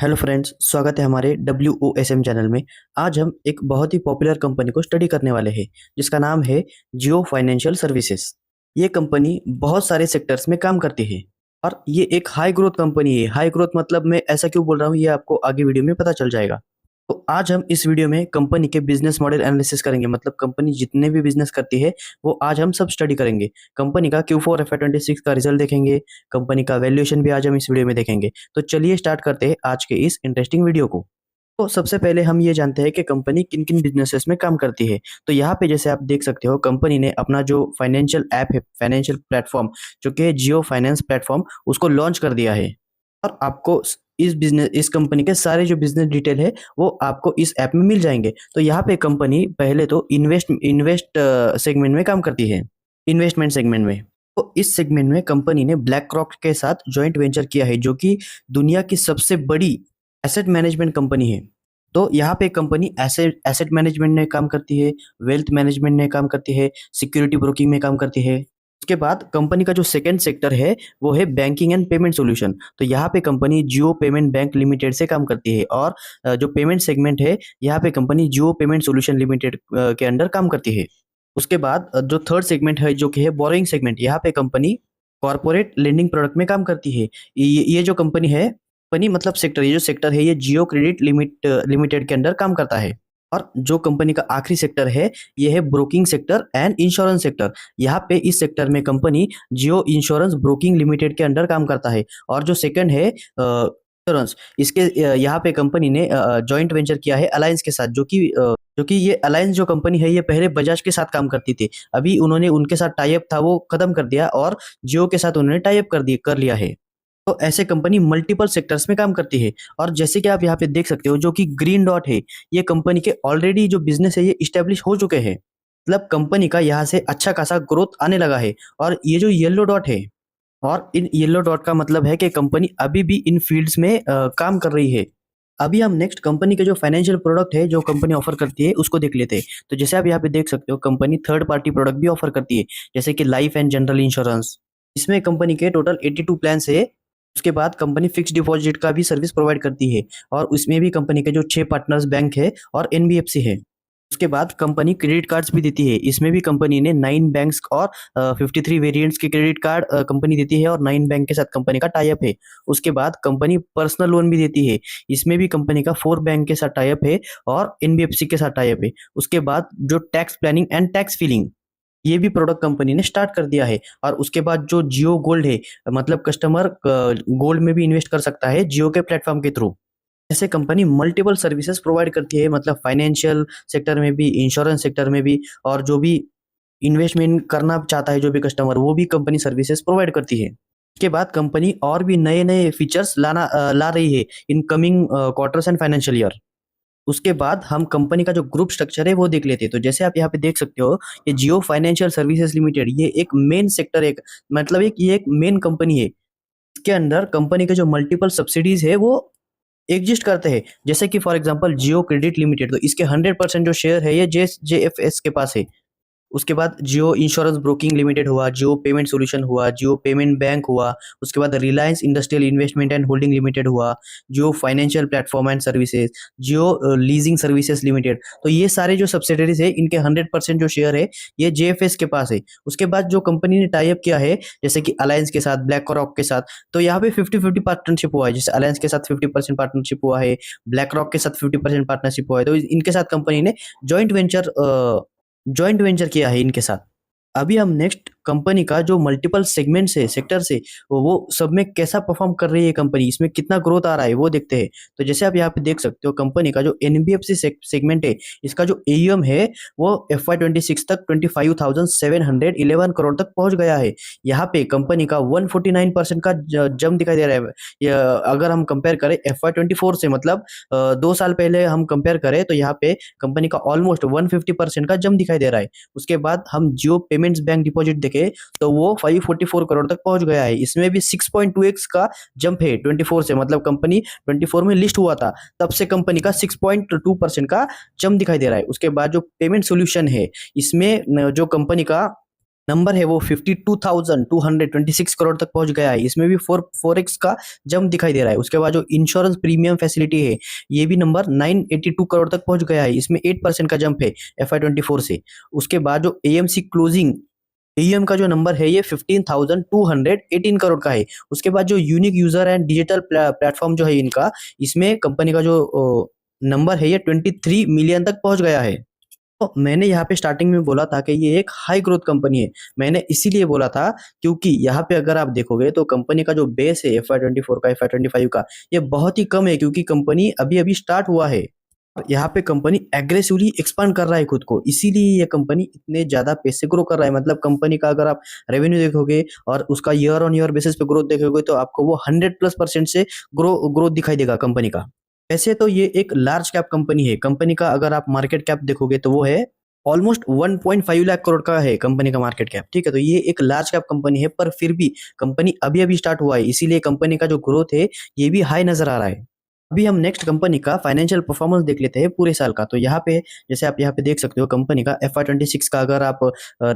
Hello friends, स्वागत है हमारे WOSM चैनल में। आज हम एक बहुत ही पॉपुलर कंपनी को स्टडी करने वाले हैं जिसका नाम है जियो फाइनेंशियल सर्विसेज। ये कंपनी बहुत सारे सेक्टर्स में काम करती है और ये एक हाई ग्रोथ कंपनी है। हाई ग्रोथ मतलब मैं ऐसा क्यों बोल रहा हूँ ये आपको आगे वीडियो में पता चल जाएगा। तो आज हम इस वीडियो में कंपनी के बिजनेस मॉडल एनालिसिस करेंगे, मतलब कंपनी जितने भी बिजनेस करती है वो आज हम सब स्टडी करेंगे। कंपनी का Q4 FY26 का रिजल्ट देखेंगे, कंपनी का वैल्यूएशन भी आज हम इस वीडियो में देखेंगे। तो चलिए स्टार्ट करते हैं आज के इस इंटरेस्टिंग वीडियो को। तो सबसे पहले हम ये जानते हैं कि कंपनी किन किन बिजनेसेस में काम करती है। तो यहाँ पे जैसे आप देख सकते हो, कंपनी ने अपना जो फाइनेंशियल ऐप है, फाइनेंशियल प्लेटफॉर्म जो कि जियो फाइनेंस प्लेटफॉर्म, उसको लॉन्च कर दिया है। और आपको इस कंपनी के सारे जो बिजनेस डिटेल है वो आपको इस ऐप में मिल जाएंगे। तो यहाँ पे कंपनी पहले तो इन्वेस्ट सेगमेंट में काम करती है, इन्वेस्टमेंट सेगमेंट में। तो इस सेगमेंट में कंपनी ने ब्लैक रॉक के साथ जॉइंट वेंचर किया है, जो कि दुनिया की सबसे बड़ी एसेट मैनेजमेंट कंपनी है। तो यहाँ पे कंपनी एसेट मैनेजमेंट में काम करती है, वेल्थ मैनेजमेंट में काम करती है, सिक्योरिटी ब्रोकिंग में काम करती है। उसके बाद कंपनी का जो सेकंड सेक्टर है वो है बैंकिंग एंड पेमेंट सॉल्यूशन। तो यहाँ पे कंपनी जियो पेमेंट बैंक लिमिटेड से काम करती है और जो पेमेंट सेगमेंट है यहाँ पे कंपनी जियो पेमेंट सॉल्यूशन लिमिटेड के अंडर काम करती है। उसके बाद जो थर्ड सेगमेंट है जो कि है बोरोइंग सेगमेंट, यहाँ पे कंपनी कॉर्पोरेट लेंडिंग प्रोडक्ट में काम करती है। ये जो कंपनी है, कंपनी मतलब सेक्टर, ये जो सेक्टर है ये जियो क्रेडिट लिमिटेड के अंडर काम करता है। और जो कंपनी का आखिरी सेक्टर है ये है broking sector and insurance sector. यहाँ पे इस सेक्टर में कंपनी जियो इंश्योरेंस ब्रोकिंग लिमिटेड के अंडर काम करता है। और जो सेकंड है इंश्योरेंस, इसके यहाँ पे कंपनी ने जॉइंट वेंचर किया है अलायंस के साथ, जो कि ये अलायंस जो कंपनी है ये पहले बजाज के साथ काम करती थी। अभी उन्होंने उनके साथ टाई अप था वो खत्म कर दिया और जियो के साथ उन्होंने टाई अप कर लिया है। तो ऐसे कंपनी मल्टीपल सेक्टर्स में काम करती है। और जैसे कि आप यहाँ पे देख सकते हो, जो कि ग्रीन डॉट है, ये कंपनी के ऑलरेडी जो बिजनेस है ये इस्टेब्लिश हो चुके हैं, मतलब कंपनी का यहाँ से अच्छा खासा ग्रोथ आने लगा है। और ये जो येलो डॉट है, और इन येलो डॉट का मतलब है कि कंपनी अभी भी इन फील्ड्स में काम कर रही है। अभी हम नेक्स्ट कंपनी के जो फाइनेंशियल प्रोडक्ट है जो कंपनी ऑफर करती है उसको देख लेते हैं। तो जैसे आप यहाँ पे देख सकते हो, कंपनी थर्ड पार्टी प्रोडक्ट भी ऑफर करती है, जैसे कि लाइफ एंड जनरल इंश्योरेंस। इसमें कंपनी के टोटल 82 प्लान है। उसके बाद कंपनी फिक्स डिपॉजिट का भी सर्विस प्रोवाइड करती है और उसमें भी कंपनी के जो 6 पार्टनर्स बैंक है और NBFC है। उसके बाद कंपनी क्रेडिट कार्ड्स भी देती है। इसमें भी कंपनी ने 9 बैंक्स और 53 वेरिएंट्स के क्रेडिट कार्ड कंपनी देती है और 9 बैंक के साथ कंपनी का टाई अप है। उसके बाद कंपनी पर्सनल लोन भी देती है। इसमें भी कंपनी का 4 बैंक के साथ टाई अप है और NBFC के साथ टाई अप है। उसके बाद जो tax planning and tax filing, ये भी प्रोडक्ट कंपनी ने स्टार्ट कर दिया है। और उसके बाद जो जियो गोल्ड है, मतलब कस्टमर गोल्ड में भी इन्वेस्ट कर सकता है जियो के प्लेटफॉर्म के थ्रू। ऐसे कंपनी मल्टीपल सर्विसेज प्रोवाइड करती है, मतलब फाइनेंशियल सेक्टर में भी, इंश्योरेंस सेक्टर में भी, और जो भी इन्वेस्टमेंट करना चाहता है जो भी कस्टमर, वो भी कंपनी सर्विसेज प्रोवाइड करती है। उसके बाद कंपनी और भी नए नए फीचर्स ला रही है in coming quarters and financial year. उसके बाद हम कंपनी का जो ग्रुप स्ट्रक्चर है वो देख लेते हैं। तो जैसे आप यहाँ पे देख सकते हो, ये जियो फाइनेंशियल सर्विसेज लिमिटेड ये एक मेन सेक्टर, एक मतलब ये एक मेन कंपनी है। इसके अंदर कंपनी के जो मल्टीपल सब्सिडीज है वो एग्जिस्ट करते हैं, जैसे कि for example Jio credit limited, तो इसके 100% जो शेयर है ये JFS के पास है। उसके बाद जियो इंश्योरेंस ब्रोकिंग लिमिटेड हुआ, जियो पेमेंट सॉल्यूशन हुआ, जियो पेमेंट बैंक हुआ। उसके बाद Reliance industrial investment and holding limited हुआ, Jio financial platform and services, Jio leasing services limited. तो ये सारे जो सब्सिडरीज है इनके 100% जो शेयर है ये JFS के पास है। उसके बाद जो कंपनी ने टाई अप किया है, जैसे कि अलायंस के साथ, ब्लैक रॉक के साथ, तो यहाँ पे 50-50 पार्टनरशिप हुआ है। जैसे अलायंस के साथ 50% पार्टनरशिप हुआ है, ब्लैक रॉक के साथ 50% पार्टनरशिप हुआ है। तो इनके साथ कंपनी ने जॉइंट वेंचर जॉइंट वेंचर किया है इनके साथ। अभी हम नेक्स्ट कंपनी का जो मल्टीपल सेगमेंट्स है, सेक्टर्स है, वो सब में कैसा परफॉर्म कर रही है कंपनी, इसमें कितना ग्रोथ आ रहा है वो देखते हैं। तो जैसे आप यहाँ पे देख सकते हो, कंपनी का जो NBFC सेगमेंट है, इसका जो AUM है वो FY26 तक 25,711 करोड़ तक पहुंच गया है। यहाँ पे कंपनी का 149% का जंप दिखाई दे रहा है। अगर हम कंपेयर करें FY24 से, मतलब 2 साल पहले हम कंपेयर करें, तो यहाँ पे कंपनी का ऑलमोस्ट 150% का जंप दिखाई दे रहा है। उसके बाद हम जियो पेमेंट्स बैंक डिपॉजिट देखे तो वो 544 करोड़ तक पहुंच गया है। इसमें भी 6.2x का जंप है 24 से, मतलब कंपनी 24 में लिस्ट हुआ था तब से कंपनी का 6.2% का जंप दिखाई दे रहा है। उसके बाद जो पेमेंट सोल्यूशन है, इसमें जो कंपनी का नंबर है वो 52,226 करोड़ तक पहुंच गया है। इसमें भी 4x का जंप दिखाई दे रहा है। उसके बाद जो इंश्योरेंस प्रीमियम फैसिलिटी है, ये भी नंबर 982 करोड़ तक पहुंच गया है। इसमें 8% का जंप है FY24 से। उसके बाद जो AMC क्लोजिंग AUM का जो नंबर है ये 15,218 करोड़ का है। उसके बाद जो unique user and digital platform जो है इनका, इसमें कंपनी का जो नंबर है ये 23 मिलियन तक पहुंच गया है। तो मैंने यहाँ पे स्टार्टिंग में बोला था कि ये एक हाई ग्रोथ कंपनी है। मैंने इसीलिए बोला था क्योंकि यहाँ पे अगर आप देखोगे तो कंपनी का जो बेस है FY24 का, FY25 का, ये बहुत ही कम है क्योंकि कंपनी अभी अभी स्टार्ट हुआ है। यहाँ पे कंपनी एग्रेसिवली एक्सपांड कर रहा है खुद को, इसीलिए ये कंपनी इतने ज्यादा पैसे ग्रो कर रहा है। मतलब कंपनी का अगर आप रेवेन्यू देखोगे और उसका ईयर ऑन ईयर बेसिस पे ग्रोथ देखोगे तो आपको वो 100+% से ग्रोथ दिखाई देगा कंपनी का। वैसे तो ये एक लार्ज कैप कंपनी है। कंपनी का अगर आप मार्केट कैप देखोगे तो वो है ऑलमोस्ट 1.5 लाख करोड़ का है कंपनी का मार्केट कैप। ठीक है, तो ये एक लार्ज कैप कंपनी है, पर फिर भी कंपनी अभी अभी स्टार्ट हुआ है, इसीलिए कंपनी का जो ग्रोथ है ये भी हाई नजर आ रहा है। अभी हम नेक्स्ट कंपनी का फाइनेंशियल परफॉर्मेंस देख लेते हैं पूरे साल का। तो यहाँ पे जैसे आप यहाँ पे देख सकते हो कंपनी का FY26 का अगर आप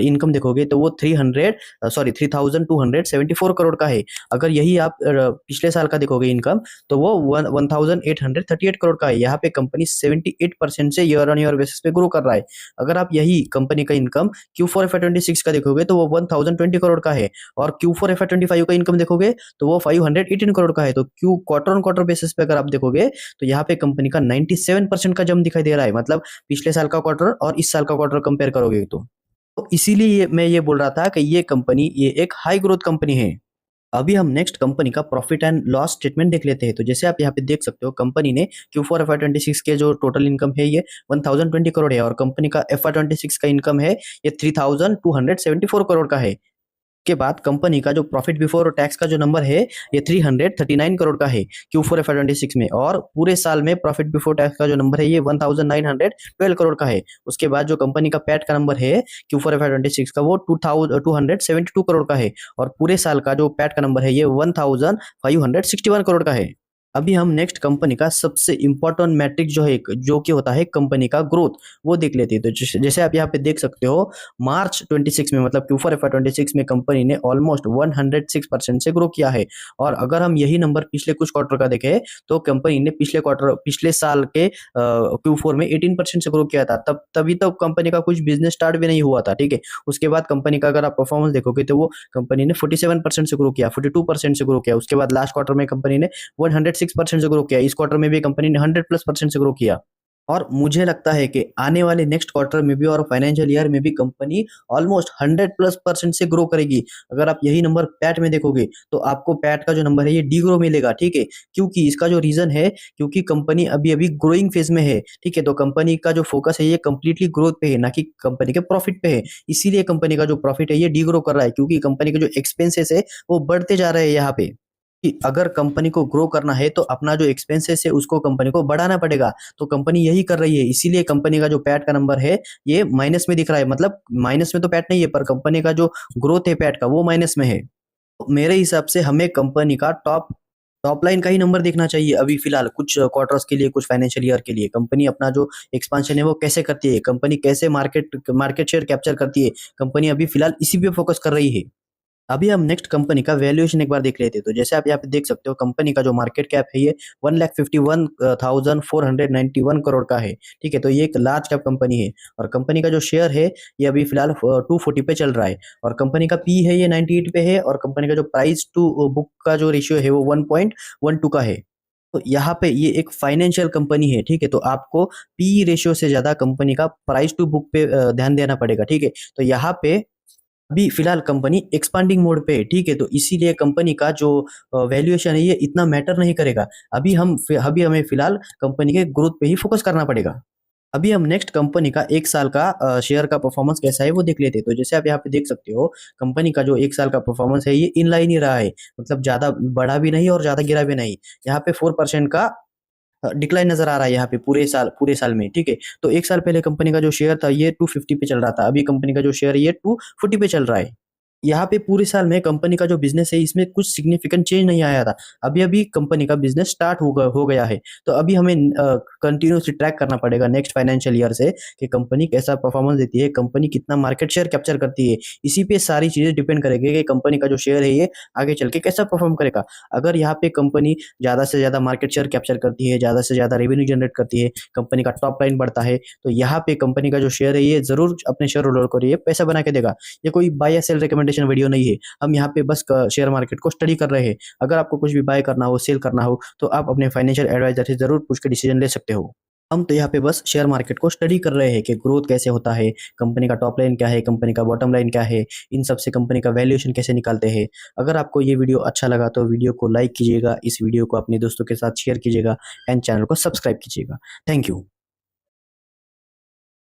इनकम देखोगे तो वो 3,274 करोड़ का है। अगर यही आप पिछले साल का देखोगे इनकम तो वो 1,838 करोड़ का है। यहाँ पे कंपनी 78% से ईयर ऑन ईयर बेसिस पे ग्रो कर रहा है। अगर आप यही कंपनी का इनकम Q4 FY26 का देखोगे तो वो 1,020 करोड़ का है, और Q4 FY25 का इनकम देखोगे तो वो 518 करोड़ का है। तो क्वार्टर ऑन क्वार्टर बेसिस पे अगर आप देखोगे तो यहाँ पे कंपनी का 97% का जंप दिखाई दे रहा है। मतलब पिछले साल का क्वार्टर और इस साल का क्वार्टर कंपेयर करोगे तो इसीलिए मैं ये बोल रहा था कि ये कंपनी ये एक हाई ग्रोथ कंपनी है। अभी हम नेक्स्ट कंपनी का प्रॉफिट एंड लॉस स्टेटमेंट देख लेते हैं। तो जैसे आप यहाँ पे देख सकते हो कंपनी ने Q4 FY26 के जो टोटल इनकम है ये 1,020 करोड़ है, और कंपनी का FY26 का इनकम है ये 3,274 करोड़ का है। के बाद कंपनी का जो प्रॉफिट बिफोर टैक्स का जो नंबर है ये 339 करोड़ का है Q4 FY26 में, और पूरे साल में प्रॉफिट बिफोर टैक्स का जो नंबर है ये 1912 करोड़ का है। उसके बाद जो कंपनी का पैट का नंबर है Q4 FY26 का वो 2,272 करोड़ का है, और पूरे साल का जो पैट का नंबर है ये 1,561 करोड़ का है। अभी हम नेक्स्ट कंपनी का सबसे इंपॉर्टेंट मैट्रिक जो है, जो कि होता है कंपनी का ग्रोथ, वो देख लेते हैं। तो जैसे आप यहाँ पे देख सकते हो मार्च 26 में मतलब Q4 FY26 में कंपनी ने ऑलमोस्ट 106% से ग्रो किया है। और अगर हम यही नंबर पिछले कुछ क्वार्टर का देखें तो कंपनी ने पिछले साल के Q4 में 18% से ग्रो किया था। तभी तो कंपनी का कुछ बिजनेस स्टार्ट भी नहीं हुआ था। ठीक है, उसके बाद कंपनी का अगर आप परफॉर्मेंस देखोगे तो वो कंपनी ने 47% से ग्रो किया, 42% से ग्रो किया। उसके बाद लास्ट क्वार्टर में कंपनी ने 106% से ग्रो किया। इस क्वार्टर में भी कंपनी ने 100+% से ग्रो किया। और मुझे लगता है कि आने वाले नेक्स्ट क्वार्टर में भी और फाइनेंशियल ईयर में भी कंपनी ऑलमोस्ट 100+% से ग्रो करेगी। अगर आप यही नंबर पैट में देखोगे तो आपको पैट का जो नंबर है ये डी ग्रो मिलेगा। ठीक है, क्योंकि इसका जो रीजन है क्योंकि कंपनी अभी अभी ग्रोइंग फेज में है। ठीक है, तो कंपनी का जो फोकस है ये कंप्लीटली ग्रोथ पे है, ना कि कंपनी के प्रॉफिट पे है। इसीलिए कंपनी का जो प्रॉफिट है ये डी ग्रो कर रहा है, क्योंकि कंपनी के जो एक्सपेंसेस है वो बढ़ते जा रहे हैं यहाँ पे। कि अगर कंपनी को ग्रो करना है तो अपना जो एक्सपेंसेस है उसको कंपनी को बढ़ाना पड़ेगा। तो कंपनी यही कर रही है, इसीलिए कंपनी का जो पैट का नंबर है ये माइनस में दिख रहा है। मतलब माइनस में तो पैट नहीं है, पर कंपनी का जो ग्रोथ है पैट का वो माइनस में है। तो मेरे हिसाब से हमें कंपनी का टॉप लाइन का ही नंबर देखना चाहिए अभी फिलहाल कुछ क्वार्टर्स के लिए, कुछ फाइनेंशियल ईयर के लिए। कंपनी अपना जो एक्सपांशन है वो कैसे करती है, कंपनी कैसे मार्केट शेयर कैप्चर करती है, कंपनी अभी फिलहाल इसी पे फोकस कर रही है। अभी हम नेक्स्ट कंपनी का वैल्यूएशन एक बार देख लेते हैं। तो जैसे आप यहाँ पे देख सकते हो कंपनी का जो मार्केट कैप है ये 1,51,491 करोड़ का है। ठीक है, तो ये एक लार्ज कैप कंपनी है, और कंपनी का जो शेयर है ये अभी फिलहाल 240 पे चल रहा है, और कंपनी का पी है ये 98 पे है, और कंपनी का जो प्राइस टू बुक का जो रेशियो है वो 1.12 का है। तो यहाँ पे ये एक फाइनेंशियल कंपनी है। ठीक है, तो आपको पी रेशियो से ज्यादा कंपनी का प्राइस टू बुक पे ध्यान देना पड़ेगा। ठीक है, तो यहाँ पे अभी फिलहाल कंपनी एक्सपांडिंग मोड पे है। ठीक है, तो इसीलिए कंपनी का जो वैल्यूएशन है ये इतना मैटर नहीं करेगा। अभी हमें फिलहाल कंपनी के ग्रोथ पे ही फोकस करना पड़ेगा। अभी हम नेक्स्ट कंपनी का एक साल का शेयर का परफॉर्मेंस कैसा है वो देख लेते हैं। तो जैसे आप यहाँ पे देख सकते हो कंपनी का जो एक साल का परफॉर्मेंस है ये इन लाइन ही रहा है। मतलब ज्यादा बढ़ा भी नहीं और ज्यादा गिरा भी नहीं। यहाँ पे 4% का डिक्लाइन नजर आ रहा है यहाँ पे पूरे साल में। ठीक है, तो एक साल पहले कंपनी का जो शेयर था ये 250 पे चल रहा था, अभी कंपनी का जो शेयर है ये 240 पे चल रहा है। यहाँ पे पूरे साल में कंपनी का जो बिज़नेस है इसमें कुछ सिग्निफिकेंट चेंज नहीं आया था। अभी-अभी कंपनी का बिज़नेस स्टार्ट हो गया है। तो अभी हमें कंटिन्यूअसली ट्रैक करना पड़ेगा नेक्स्ट फाइनेंशियल ईयर से कि कंपनी कैसा परफॉर्मेंस देती है, कंपनी कितना मार्केट शेयर कैप्चर करती है। इसी पे सारी चीज़ें डिपेंड करेगी कि कंपनी का जो शेयर है ये आगे चल के कैसा परफॉर्म करेगा। अगर यहाँ पे कंपनी ज़्यादा से ज़्यादा मार्केट शेयर कैप्चर करती है, ज़्यादा से ज़्यादा रेवेन्यू जनरेट करती है, कंपनी का टॉप लाइन बढ़ता है, तो यहाँ पे कंपनी का जो शेयर है ये ज़रूर अपने शेयर होल्डर को ये पैसा बना के देगा। ये कोई बाय या सेल रिकमेंडेशन वीडियो नहीं है। हम यहाँ पे बस शेयर मार्केट को स्टडी कर रहे हैं। अगर आपको कुछ भी बाय करना हो, सेल करना हो, तो आप अपने फाइनेंशियल एडवाइजर से ज़रूर पूछ के डिसीजन ले सकते हो। हम तो यहाँ पे बस शेयर मार्केट को स्टडी कर रहे हैं कि ग्रोथ कैसे होता है, कंपनी का टॉप लाइन क्या है, कंपनी का बॉटम लाइन क्या है, इन सब से कंपनी का वैल्यूएशन कैसे निकालते हैं। अगर आपको ये वीडियो अच्छा लगा तो वीडियो को लाइक कीजिएगा, इस वीडियो को अपने दोस्तों के साथ शेयर कीजिएगा एंड चैनल को सब्सक्राइब कीजिएगा। Thank you.